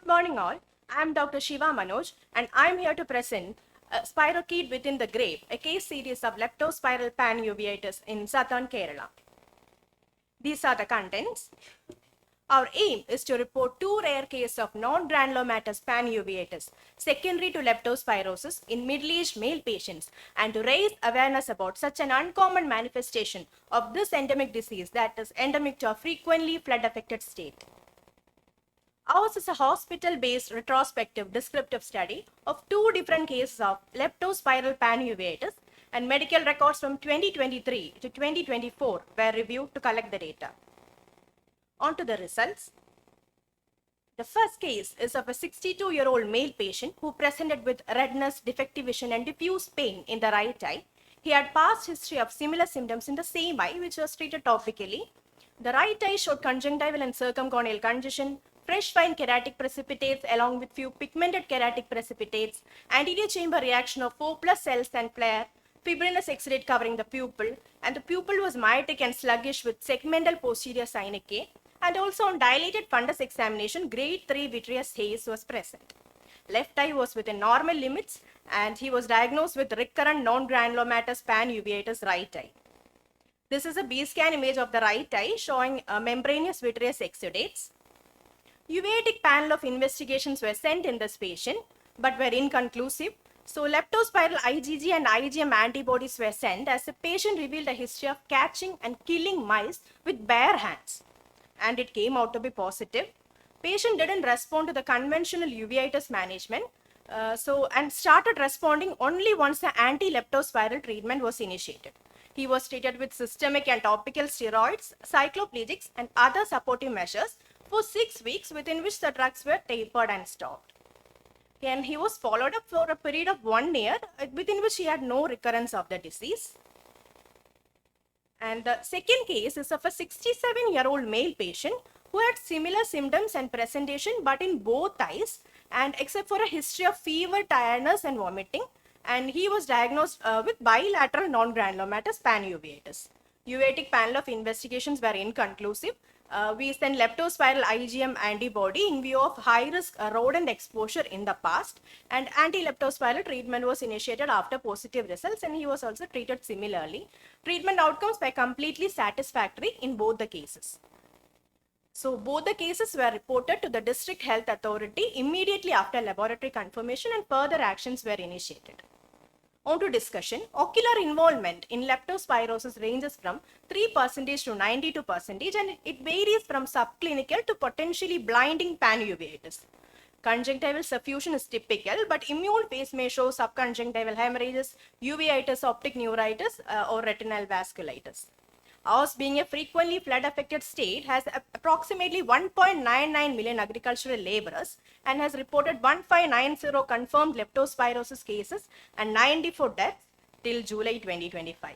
Good morning all. I am Dr. ShivaManoj and I am here to present SPIROCHETE within the GRAPE, a case series of leptospiral panuveitis in southern Kerala. These are the contents. Our aim is to report two rare cases of non-granulomatous panuveitis secondary to leptospirosis in middle-aged male patients and to raise awareness about such an uncommon manifestation of this endemic disease that is endemic to a frequently flood-affected state. Ours is a hospital-based retrospective descriptive study of two different cases of leptospiral panuveitis, and medical records from 2023 to 2024 were reviewed to collect the data. On to the results. The first case is of a 62-year-old male patient who presented with redness, defective vision, and diffuse pain in the right eye. He had past history of similar symptoms in the same eye, which was treated topically. The right eye showed conjunctival and circumcorneal congestion, fresh fine keratic precipitates along with few pigmented keratic precipitates, anterior chamber reaction of 4+ cells and flare, fibrinous exudate covering the pupil, and the pupil was myotic and sluggish with segmental posterior synechiae, and also on dilated fundus examination, grade 3 vitreous haze was present. Left eye was within normal limits and he was diagnosed with recurrent non-granulomatous panuveitis right eye. This is a B-scan image of the right eye showing membranous vitreous exudates. Uveitic panel of investigations were sent in this patient but were inconclusive. So leptospiral IgG and IgM antibodies were sent as the patient revealed a history of catching and killing mice with bare hands, and it came out to be positive. Patient didn't respond to the conventional uveitis management and started responding only once the anti-leptospiral treatment was initiated. He was treated with systemic and topical steroids, cycloplegics, and other supportive measures for 6 weeks, within which the drugs were tapered and stopped. And he was followed up for a period of 1 year, within which he had no recurrence of the disease. And the second case is of a 67-year-old male patient who had similar symptoms and presentation but in both eyes, and except for a history of fever, tiredness, and vomiting, and he was diagnosed with bilateral non-granulomatous panuveitis. Uveitic panel of investigations were inconclusive. We sent leptospiral IgM antibody in view of high-risk rodent exposure in the past, and anti-leptospiral treatment was initiated after positive results, and he was also treated similarly. Treatment outcomes were completely satisfactory in both the cases. So both the cases were reported to the district health authority immediately after laboratory confirmation, and further actions were initiated. On to discussion. Ocular involvement in leptospirosis ranges from 3% to 92%, and it varies from subclinical to potentially blinding panuveitis. Conjunctival suffusion is typical, but immune phase may show subconjunctival hemorrhages, uveitis, optic neuritis, or retinal vasculitis. Ours, being a frequently flood-affected state, has approximately 1.99 million agricultural laborers and has reported 1590 confirmed leptospirosis cases and 94 deaths till July 2025.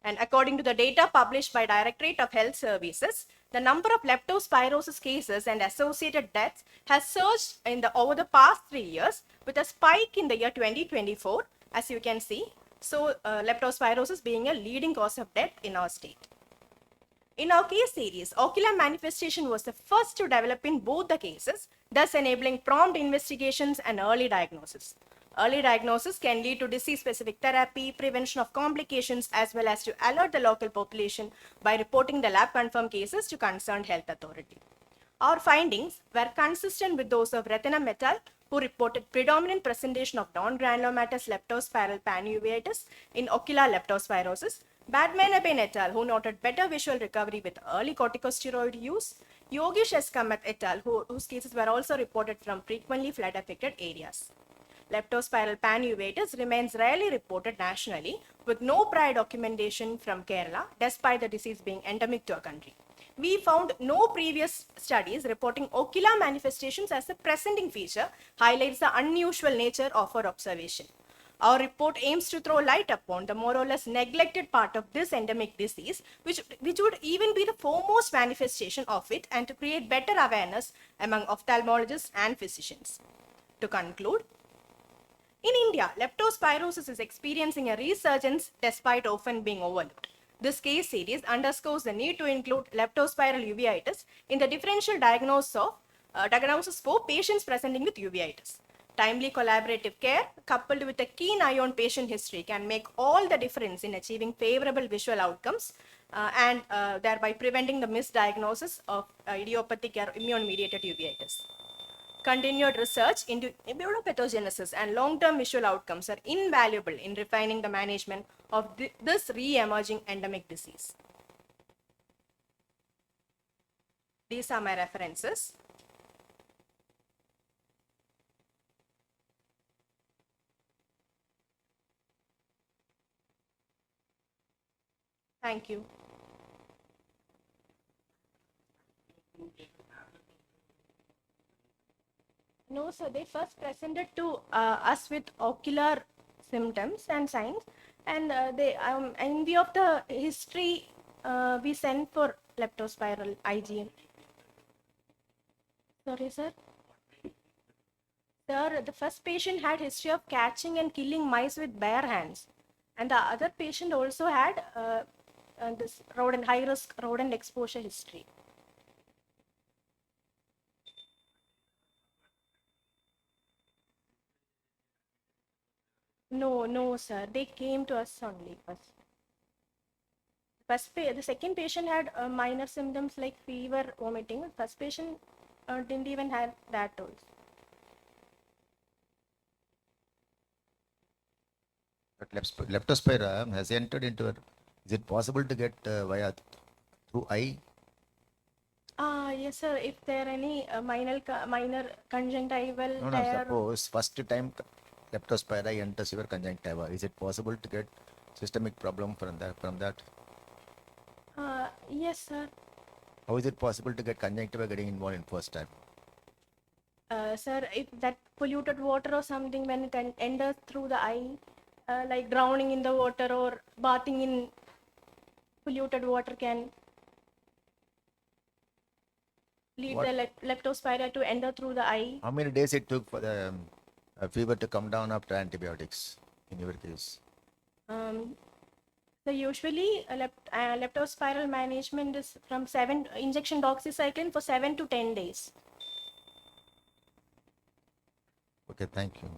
And according to the data published by Directorate of Health Services, the number of leptospirosis cases and associated deaths has surged over the past 3 years, with a spike in the year 2024, as you can see. So, leptospirosis being a leading cause of death in our state. In our case series, ocular manifestation was the first to develop in both the cases, thus enabling prompt investigations and early diagnosis. Early diagnosis can lead to disease-specific therapy, prevention of complications, as well as to alert the local population by reporting the lab-confirmed cases to concerned health authority. Our findings were consistent with those of Retina et al., who reported predominant presentation of non-granulomatous leptospiral panuveitis in ocular leptospirosis, Badman et al., who noted better visual recovery with early corticosteroid use, Yogesh S. Kamath et al., whose cases were also reported from frequently flood-affected areas. Leptospiral panuveitis remains rarely reported nationally, with no prior documentation from Kerala, despite the disease being endemic to a country. We found no previous studies reporting ocular manifestations as a presenting feature, highlights the unusual nature of our observation. Our report aims to throw light upon the more or less neglected part of this endemic disease, which would even be the foremost manifestation of it, and to create better awareness among ophthalmologists and physicians. To conclude, in India, leptospirosis is experiencing a resurgence despite often being overlooked. This case series underscores the need to include leptospiral uveitis in the differential diagnosis of diagnosis for patients presenting with uveitis. Timely collaborative care coupled with a keen eye on patient history can make all the difference in achieving favorable visual outcomes and thereby preventing the misdiagnosis of idiopathic or immune-mediated uveitis. Continued research into immunopathogenesis and long-term visual outcomes are invaluable in refining the management of this re-emerging endemic disease. These are my references. Thank you. No, sir. They first presented to us with ocular symptoms and signs, and they, in view of the history, we sent for leptospiral IgM. Sorry, sir. Sir, the first patient had history of catching and killing mice with bare hands, and the other patient also had this rodent high risk rodent exposure history. No, no, sir. They came to us only first. The second patient had minor symptoms like fever, vomiting. First patient didn't even have that also. But leptospira has entered into it. Is it possible to get via through eye? Yes, sir. If there are any minor conjunctival No, tear. suppose first time leptospira enters your conjunctiva. Is it possible to get systemic problem from that? Yes, sir. How is it possible to get conjunctiva getting involved in first time? Sir, if that polluted water or something, when it enters through the eye, like drowning in the water or bathing in polluted water can lead the leptospira to enter through the eye. How many days it took for the fever to come down after antibiotics in your case? So usually leptospiral management is from 7 injection doxycycline for 7 to 10 days. Okay, thank you.